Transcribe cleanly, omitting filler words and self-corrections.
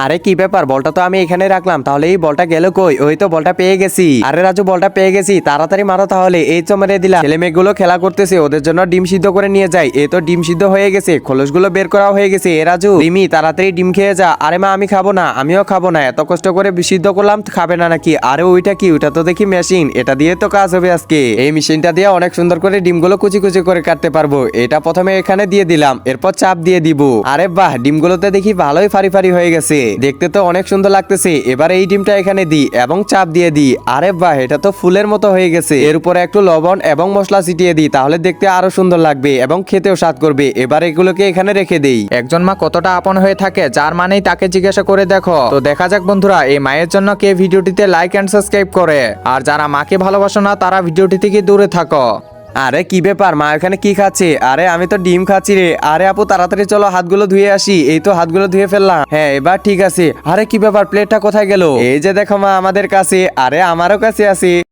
আরে কি ব্যাপার, বলটা তো আমি এখানে রাখলাম, তাহলে এই বলটা গেল কই? ওই তো বলটা পেয়ে গেছি। আরে রাজু, বলটা পেয়ে গেছি, তাড়াতাড়ি মারো তাহলে। এই তো মেরে দিলাম। ছেলে মেয়েগুলো খেলা করতেছে, ওদের জন্য ডিম সিদ্ধ করে নিয়ে যাই। এই তো ডিম সিদ্ধ হয়ে গেছে, খোলসগুলো বের করা হয়ে গেছে। এ রাজু, রিমি তাড়াতাড়ি ডিম খেয়ে যা। আরে মা, আমি খাবো না, আমিও খাবো না, এত কষ্ট করে সিদ্ধ করলাম, খাবে না নাকি? আরে ওইটা কি? ওইটা তো দেখি মেশিন, এটা দিয়ে তো কাজ হবে আজকে। এই মেশিনটা দিয়ে অনেক সুন্দর করে ডিমগুলো কুচি কুচি করে কাটতে পারবো। এটা প্রথমে এখানে দিয়ে দিলাম, এরপর চাপ দিয়ে দিব। আরে বাহ, ডিমগুলোতে দেখি ভালোই ফারি ফারি হয়ে গেছে, দেখতে তো অনেক সুন্দর লাগতেছে। এবার এই ডিমটা এখানে দিই এবং চাপ দিয়ে দিই। আরে বাহ, এটা তো ফুলের মতো হয়ে গেছে। এর উপরে একটু লবণ এবং মশলা ছিটিয়ে দিই, তাহলে দেখতে আরো সুন্দর লাগবে এবং খেতেও স্বাদ করবে। এবার এগুলোকে এখানে রেখে দেই। একজন মা কতটা আপন হয়ে থাকে, যার মানেই তাকে জিজ্ঞাসা করে দেখো। তো দেখা যাক বন্ধুরা, এই মায়ের জন্য কে ভিডিওটিতে লাইক এন্ড সাবস্ক্রাইব করে। আর যারা মাকে ভালোবাসো না, তারা ভিডিওটি থেকে দূরে থাকো। আরে কি ব্যাপার, মা এখানে কি খাচ্ছে? আরে আমি তো ডিম খাচ্ছি রে। আরে আপু, তাড়াতাড়ি চলো, হাতগুলো ধুয়ে আসি। এই তো হাতগুলো ধুয়ে ফেললাম। হ্যাঁ, এবার ঠিক আছে। আরে কি ব্যাপার, প্লেটটা কোথায় গেল? এই যে দেখো মা, আমাদের কাছে। আরে আমারও কাছে আছে।